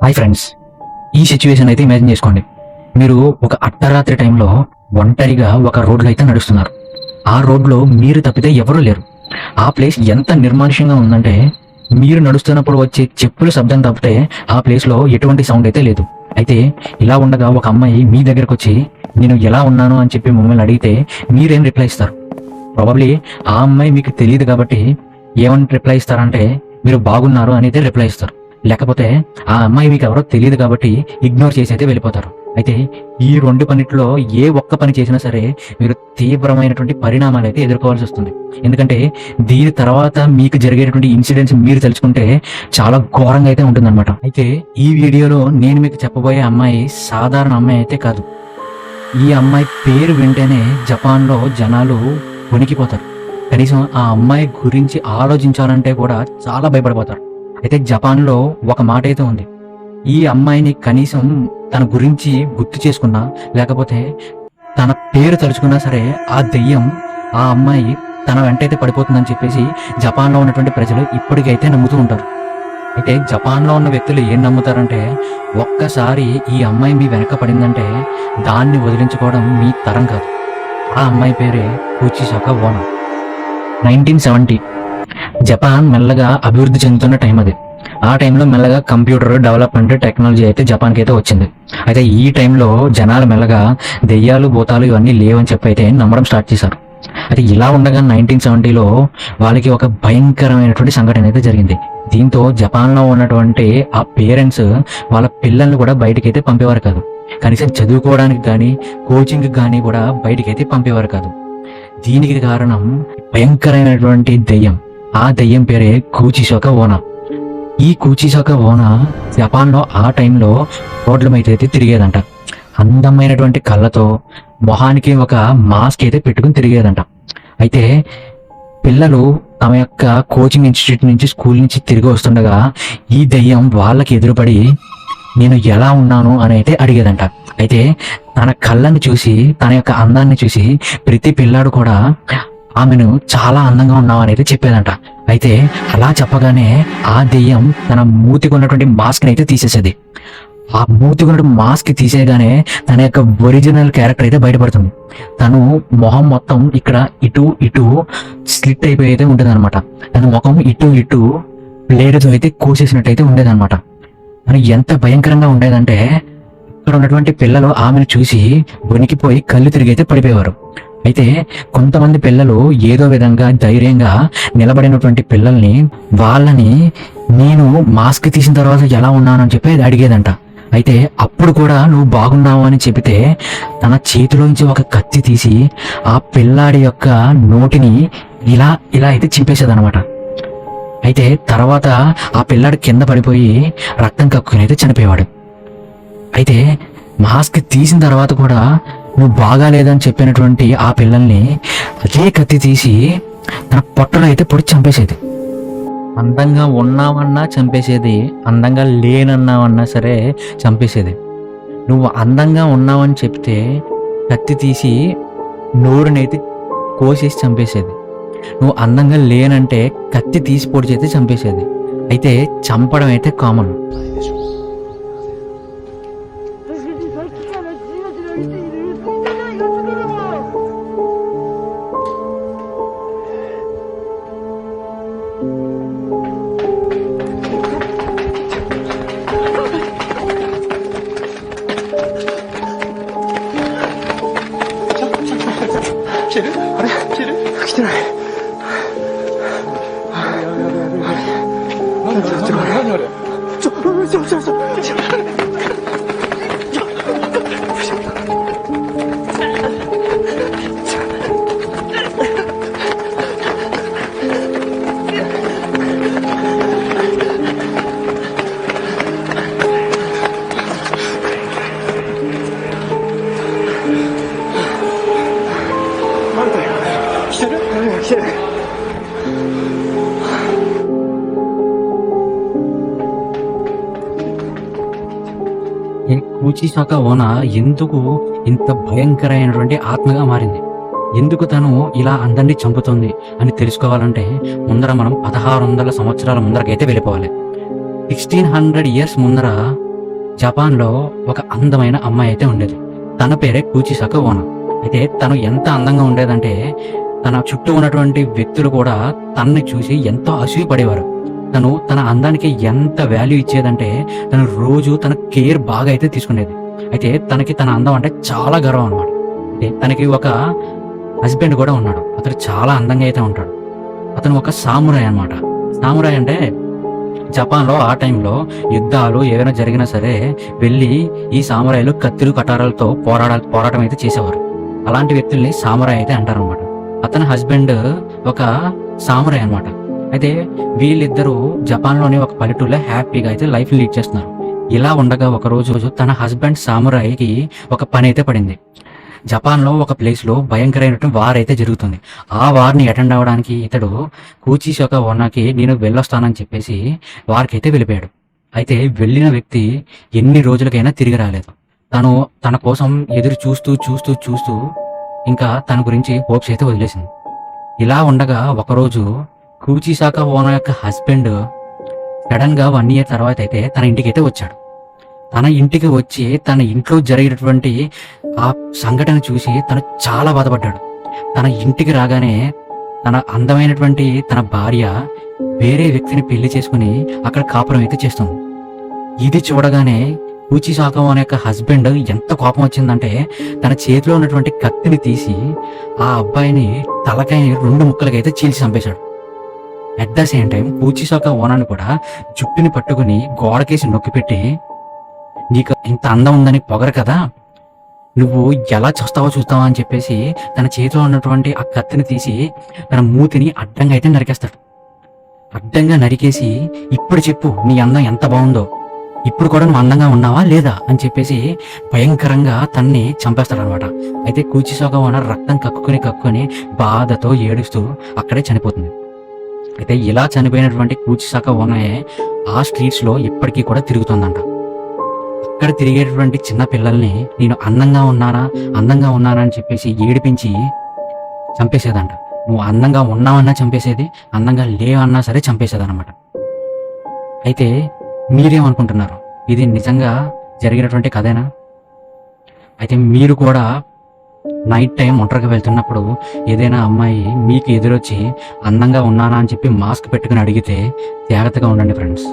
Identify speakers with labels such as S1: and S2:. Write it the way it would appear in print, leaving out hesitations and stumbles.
S1: Hi friends, ఈ situation అయితే imagine చేసుకోండి. మీరు ఒక అర్ధరాత్రి టైంలో ఒంటరిగా ఒక రోడ్లో అయితే నడుస్తున్నారు. ఆ రోడ్లో మీరు తప్పితే ఎవరూ లేరు. ఆ ప్లేస్ ఎంత నిర్మానుష్యంగా ఉందంటే మీరు నడుస్తున్నప్పుడు వచ్చే చెప్పుల శబ్దం తప్పితే ఆ ప్లేస్లో ఎటువంటి సౌండ్ అయితే లేదు. అయితే ఇలా ఉండగా ఒక అమ్మాయి మీ దగ్గరకు వచ్చి నేను ఎలా ఉన్నాను అని చెప్పి మిమ్మల్ని అడిగితే మీరేం రిప్లై ఇస్తారు? ప్రాబబ్లీ ఆ అమ్మాయి మీకు తెలియదు కాబట్టి ఏమని రిప్లై ఇస్తారంటే మీరు బాగున్నారు అని అయితే రిప్లై ఇస్తారు. లేకపోతే ఆ అమ్మాయి మీకు ఎవరో తెలియదు కాబట్టి ఇగ్నోర్ చేసి అయితే వెళ్ళిపోతారు. అయితే ఈ రెండు పనిట్లో ఏ ఒక్క పని చేసినా సరే మీరు తీవ్రమైనటువంటి పరిణామాలు అయితే ఎదుర్కోవాల్సి వస్తుంది. ఎందుకంటే దీని తర్వాత మీకు జరిగేటువంటి ఇన్సిడెంట్స్ మీరు తెలుసుకుంటే చాలా ఘోరంగా అయితే ఉంటుందన్నమాట. అయితే ఈ వీడియోలో నేను మీకు చెప్పబోయే అమ్మాయి సాధారణ అమ్మాయి అయితే కాదు. ఈ అమ్మాయి పేరు వింటేనే జపాన్లో జనాలు వణికిపోతారు. కనీసం ఆ అమ్మాయి గురించి ఆలోచించాలంటే కూడా చాలా భయపడిపోతారు. అయితే జపాన్లో ఒక మాట అయితే ఉంది, ఈ అమ్మాయిని కనీసం తన గురించి గుర్తు చేసుకున్నా లేకపోతే తన పేరు తలుచుకున్నా సరే ఆ దెయ్యం ఆ అమ్మాయి తన వెంటైతే పడిపోతుందని చెప్పేసి జపాన్లో ఉన్నటువంటి ప్రజలు ఇప్పటికైతే నమ్ముతూ ఉంటారు. అయితే జపాన్లో ఉన్న వ్యక్తులు ఏం నమ్ముతారంటే ఒక్కసారి ఈ అమ్మాయి మీ వెనక పడిందంటే దాన్ని వదిలించుకోవడం మీ తరం కాదు. ఆ అమ్మాయి పేరే కుచిసాకా ఓనా. 1970 జపాన్ మెల్లగా అభివృద్ధి చెందుతున్న టైం అది. ఆ టైంలో మెల్లగా కంప్యూటర్ డెవలప్మెంట్ టెక్నాలజీ అయితే జపాన్కి అయితే వచ్చింది. అయితే ఈ టైంలో జనాలు మెల్లగా దెయ్యాలు భూతాలు ఇవన్నీ లేవని చెప్పి అయితే నమ్మడం స్టార్ట్ చేశారు. అయితే ఇలా ఉండగా 1970లో వాళ్ళకి ఒక భయంకరమైనటువంటి సంఘటన అయితే జరిగింది. దీంతో జపాన్లో ఉన్నటువంటి ఆ పేరెంట్స్ వాళ్ళ పిల్లల్ని కూడా బయటకైతే పంపేవారు కాదు. కనీసం చదువుకోవడానికి కానీ కోచింగ్కి కానీ కూడా బయటకైతే పంపేవారు కాదు. దీనికి కారణం భయంకరమైనటువంటి దెయ్యం. ఆ దెయ్యం పేరే కుచిసాకా ఓనా. ఈ కుచిసాకా ఓనా జపాన్లో ఆ టైంలో రోడ్ల మీద అయితే తిరిగేదంట. అందమైనటువంటి కళ్ళతో మొహానికి ఒక మాస్క్ అయితే పెట్టుకుని తిరిగేదంట. అయితే పిల్లలు తమ యొక్క కోచింగ్ ఇన్స్టిట్యూట్ నుంచి స్కూల్ నుంచి తిరిగి వస్తుండగా ఈ దెయ్యం వాళ్ళకి ఎదురుపడి నేను ఎలా ఉన్నాను అని అయితే అడిగేదంట. అయితే తన కళ్ళని చూసి తన యొక్క అందాన్ని చూసి ప్రతి పిల్లాడు కూడా ఆమెను చాలా అందంగా ఉన్నావు అని అయితే చెప్పేదంట. అయితే అలా చెప్పగానే ఆ దెయ్యం తన మూతికి ఉన్నటువంటి మాస్క్ని అయితే తీసేసేది. ఆ మూతికి ఉన్నటువంటి మాస్క్ తీసేయగానే తన యొక్క ఒరిజినల్ క్యారెక్టర్ అయితే బయటపడుతుంది. తను మొహం మొత్తం ఇక్కడ ఇటు ఇటు స్లిట్ అయిపోయి అయితే ఉండేది అనమాట. తన ముఖం ఇటు ఇటు ప్లేడ్తో అయితే కోసేసినట్టయితే ఉండేదన్నమాట. తను ఎంత భయంకరంగా ఉండేదంటే ఇక్కడ ఉన్నటువంటి పిల్లలు ఆమెను చూసి వణికిపోయి కళ్ళు తిరిగి అయితే పడిపోయేవారు. అయితే కొంతమంది పిల్లలు ఏదో విధంగా ధైర్యంగా నిలబడినటువంటి పిల్లల్ని వాళ్ళని నేను మాస్క్ తీసిన తర్వాత ఎలా ఉన్నానని చెప్పి అడిగేదంట. అయితే అప్పుడు కూడా నువ్వు బాగున్నావు అని చెబితే తన చేతిలోంచి ఒక కత్తి తీసి ఆ పిల్లాడి యొక్క నోటిని ఇలా ఇలా అయితే చింపేసేదనమాట. అయితే తర్వాత ఆ పిల్లాడు కింద పడిపోయి రక్తం కక్కుని అయితే చనిపోయేవాడు. అయితే మాస్క్ తీసిన తర్వాత కూడా నువ్వు బాగాలేదని చెప్పినటువంటి ఆ పిల్లల్ని అదే కత్తి తీసి తన పొట్టలో అయితే పొడి చంపేసేది. అందంగా ఉన్నావన్నా చంపేసేది, అందంగా లేనన్నావన్నా సరే చంపేసేది. నువ్వు అందంగా ఉన్నావని చెప్తే కత్తి తీసి నోరునైతే కోసేసి చంపేసేది. నువ్వు అందంగా లేనంటే కత్తి తీసి పొడి చేస్తే చంపేసేది. అయితే చంపడం అయితే కామన్. కుచిసాకా ఓనా ఎందుకు ఇంత భయంకరమైనటువంటి ఆత్మగా మారింది? ఎందుకు తను ఇలా అందరినీ చంపుతుంది అని తెలుసుకోవాలంటే ముందర మనం 1600 సంవత్సరాల ముందరకైతే వెళ్ళిపోవాలి. 1600 years ముందర జపాన్లో ఒక అందమైన అమ్మాయి అయితే ఉండేది. తన పేరే కూచిసాక ఓనా. అయితే తను ఎంత అందంగా ఉండేదంటే తన చుట్టూ ఉన్నటువంటి వ్యక్తులు కూడా తనని చూసి ఎంతో అసూయపడేవారు. తను తన అందానికి ఎంత వాల్యూ ఇచ్చేదంటే తను రోజు తన కేర్ బాగా అయితే తీసుకునేది. అయితే తనకి తన అందం అంటే చాలా గర్వం అనమాట. అంటే తనకి ఒక హస్బెండ్ కూడా ఉన్నాడు. అతను చాలా అందంగా అయితే ఉంటాడు. అతను ఒక సామురాయ్ అనమాట. సామురాయ్ అంటే జపాన్లో ఆ టైంలో యుద్ధాలు ఏవైనా జరిగినా సరే వెళ్ళి ఈ సామురాయిలు కత్తులు కటారాలతో పోరాటం అయితే చేసేవారు. అలాంటి వ్యక్తుల్ని సామురాయ్ అయితే అంటారనమాట. అతని హస్బెండ్ ఒక సామురాయ్ అనమాట. అయితే వీళ్ళిద్దరూ జపాన్లోని ఒక పల్లెటూరులో హ్యాపీగా అయితే లైఫ్ లీడ్ చేస్తున్నారు. ఇలా ఉండగా ఒక రోజు తన హస్బెండ్ సామురాయికి ఒక పని అయితే పడింది. జపాన్లో ఒక ప్లేస్లో భయంకరమైనటువంటి వార్ అయితే జరుగుతుంది. ఆ వార్ని అటెండ్ అవ్వడానికి ఇతడు కూచిసాక ఓనాకి నేను వెళ్ళొస్తానని చెప్పేసి వార్కి అయితే వెళ్ళిపోయాడు. అయితే వెళ్ళిన వ్యక్తి ఎన్ని రోజులకైనా తిరిగి రాలేదు. తను తన కోసం ఎదురు చూస్తూ చూస్తూ చూస్తూ ఇంకా తన గురించి హోప్స్ అయితే వదిలేసింది. ఇలా ఉండగా ఒకరోజు కూచిసాక ఓనా యొక్క హస్బెండ్ సడన్ గా 1 year తర్వాత అయితే తన ఇంటికి అయితే వచ్చాడు. తన ఇంటికి వచ్చి తన ఇంట్లో జరిగినటువంటి ఆ సంఘటన చూసి తను చాలా బాధపడ్డాడు. తన ఇంటికి రాగానే తన అందమైనటువంటి తన భార్య వేరే వ్యక్తిని పెళ్లి చేసుకుని అక్కడ కాపురం అయితే చేస్తుంది. ఇది చూడగానే కూచిసాక ఓనా యొక్క హస్బెండ్ ఎంత కోపం వచ్చిందంటే తన చేతిలో ఉన్నటువంటి కత్తిని తీసి ఆ అబ్బాయిని తలకాయని 2 ముక్కలుగా అయితే చీల్చి చంపేశాడు. అట్ ద సేమ్ టైం కూచిసాక ఓనాని కూడా జుట్టుని పట్టుకుని గోడకేసి నొక్కిపెట్టి, నీకు ఇంత అందం ఉందని పొగరు కదా, నువ్వు ఎలా చూస్తావో చూస్తావా అని చెప్పేసి తన చేతిలో ఉన్నటువంటి ఆ కత్తిని తీసి తన మూతిని అడ్డంగా అయితే నరికేస్తాడు. అడ్డంగా నరికేసి, ఇప్పుడు చెప్పు నీ అందం ఎంత బాగుందో, ఇప్పుడు కూడా నువ్వు అందంగా ఉన్నావా లేదా అని చెప్పేసి భయంకరంగా తన్ని చంపేస్తాడనమాట. అయితే కూచిసాక ఓనా రక్తం కక్కుని బాధతో ఏడుస్తూ అక్కడే చనిపోతుంది. అయితే ఇలా చనిపోయినటువంటి కూచిసాక ఓనాయే ఆ స్ట్రీట్స్ లో ఇప్పటికీ కూడా తిరుగుతుందంట. అక్కడ తిరిగేటటువంటి చిన్న పిల్లల్ని నేను అందంగా ఉన్నానా అని చెప్పేసి ఏడిపించి చంపేసేదంట. నువ్వు అందంగా ఉన్నావన్నా చంపేసేది, అందంగా లేవన్నా సరే చంపేసేదన్నమాట. అయితే మీరేమనుకుంటున్నారు? ఇది నిజంగా జరిగినటువంటి కథేనా? అయితే మీరు కూడా నైట్ టైం ఒంటరిగా వెళ్తున్నప్పుడు ఏదైనా అమ్మాయి మీకు ఎదురొచ్చి అందంగా ఉన్నానా అని చెప్పి మాస్క్ పెట్టుకుని అడిగితే జాగ్రత్తగా ఉండండి ఫ్రెండ్స్.